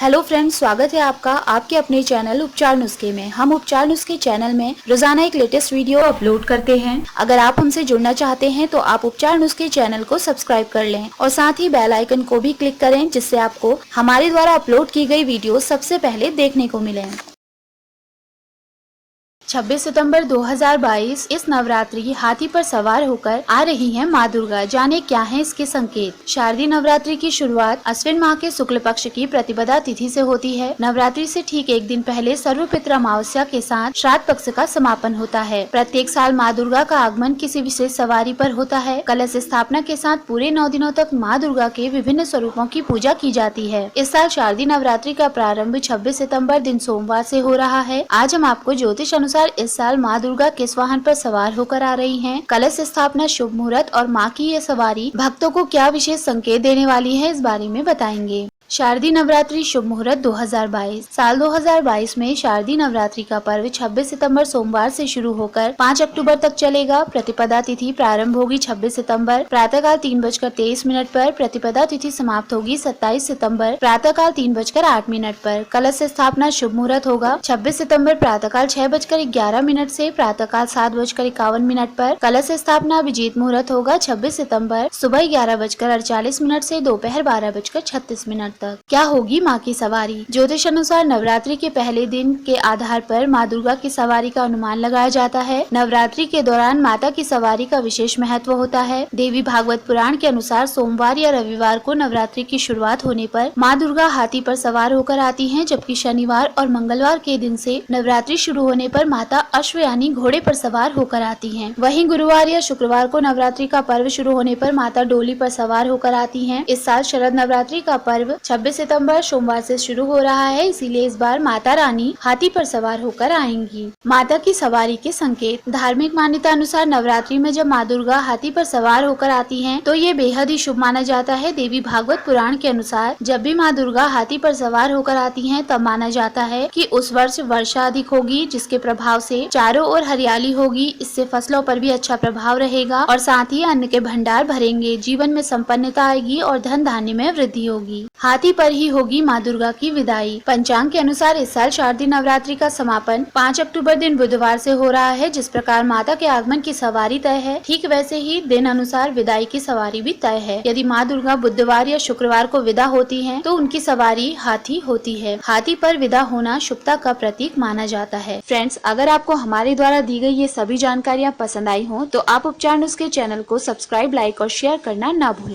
Hello friends, स्वागत है आपका आपके अपने चैनल उपचार नुस्खे में। हम उपचार नुस्खे चैनल में रोजाना एक लेटेस्ट वीडियो अपलोड करते हैं। अगर आप हमसे जुड़ना चाहते हैं तो आप उपचार नुस्खे चैनल को सब्सक्राइब कर लें और साथ ही बेल आइकन को भी क्लिक करें, जिससे आपको हमारे द्वारा अपलोड की गई वीडियो सबसे पहले देखने को मिले। 26 सितंबर 2022 इस नवरात्रि हाथी पर सवार होकर आ रही हैं माँ दुर्गा। जाने क्या है इसके संकेत। शारदीय नवरात्रि की शुरुआत अश्विन माह के शुक्ल पक्ष की प्रतिपदा तिथि से होती है। नवरात्रि से ठीक एक दिन पहले सर्वपित्र अमावस्या के साथ श्राद्ध पक्ष का समापन होता है। प्रत्येक साल माँ दुर्गा का आगमन किसी विशेष सवारी पर होता है। कलश स्थापना के साथ पूरे 9 दिनों तक माँ दुर्गा के विभिन्न स्वरूपों की पूजा की जाती है। इस साल शारदीय नवरात्रि का प्रारंभ 26 सितम्बर दिन सोमवार से हो रहा है। आज हम आपको ज्योतिष अनुसार इस साल माँ दुर्गा किस वाहन पर सवार होकर आ रही हैं, कलश स्थापना, शुभ मुहूर्त और माँ की ये सवारी भक्तों को क्या विशेष संकेत देने वाली है, इस बारे में बताएंगे। शारदीय नवरात्रि शुभ मुहूर्त 2022। साल 2022 में शारदीय नवरात्रि का पर्व 26 सितंबर सोमवार से शुरू होकर 5 अक्टूबर तक चलेगा। प्रतिपदा तिथि प्रारंभ होगी 26 सितंबर प्रातःकाल 3:23 पर। प्रतिपदा तिथि समाप्त होगी 27 सितंबर प्रातःकाल 3:08 पर। कलश स्थापना शुभ मुहूर्त होगा 26 सितंबर प्रातःकाल 6:11 से प्रातःकाल 7:51 पर। कलश स्थापना अभिजीत मुहूर्त होगा 26 सितंबर सुबह 11:48 से दोपहर 12:36 तक। क्या होगी माँ की सवारी। ज्योतिष अनुसार नवरात्रि के पहले दिन के आधार पर माँ दुर्गा की सवारी का अनुमान लगाया जाता है। नवरात्रि के दौरान माता की सवारी का विशेष महत्व होता है। देवी भागवत पुराण के अनुसार सोमवार या रविवार को नवरात्रि की शुरुआत होने पर माँ दुर्गा हाथी पर सवार होकर आती हैं, जबकि शनिवार और मंगलवार के दिन से नवरात्रि शुरू होने पर माता अश्व यानी घोड़े पर सवार होकर आती हैं। वहीं गुरुवार या शुक्रवार को नवरात्रि का पर्व शुरू होने पर माता डोली पर सवार होकर आती हैं। इस साल शरद नवरात्रि का पर्व 26 सितंबर सोमवार से शुरू हो रहा है, इसीलिए इस बार माता रानी हाथी पर सवार होकर आएंगी। माता की सवारी के संकेत। धार्मिक मान्यता अनुसार नवरात्रि में जब माँ दुर्गा हाथी पर सवार होकर आती हैं, तो ये बेहद ही शुभ माना जाता है। देवी भागवत पुराण के अनुसार जब भी माँ दुर्गा हाथी पर सवार होकर आती हैं, तब माना जाता है कि उस वर्ष वर्षा अधिक होगी, जिसके प्रभाव से चारों ओर हरियाली होगी। इससे फसलों पर भी अच्छा प्रभाव रहेगा और साथ ही अन्न के भंडार भरेंगे। जीवन में संपन्नता आएगी और धन धान्य में वृद्धि होगी। हाथी पर ही होगी माँ दुर्गा की विदाई। पंचांग के अनुसार इस साल शारदीय नवरात्रि का समापन 5 अक्टूबर दिन बुधवार से हो रहा है। जिस प्रकार माता के आगमन की सवारी तय है, ठीक वैसे ही दिन अनुसार विदाई की सवारी भी तय है। यदि माँ दुर्गा बुधवार या शुक्रवार को विदा होती हैं, तो उनकी सवारी हाथी होती है। हाथी पर विदा होना शुभता का प्रतीक माना जाता है। फ्रेंड्स, अगर आपको हमारे द्वारा दी गई ये सभी जानकारियाँ पसंद आई हो, तो आप उपचार नुस्खे चैनल को सब्सक्राइब, लाइक और शेयर करना ना भूलें।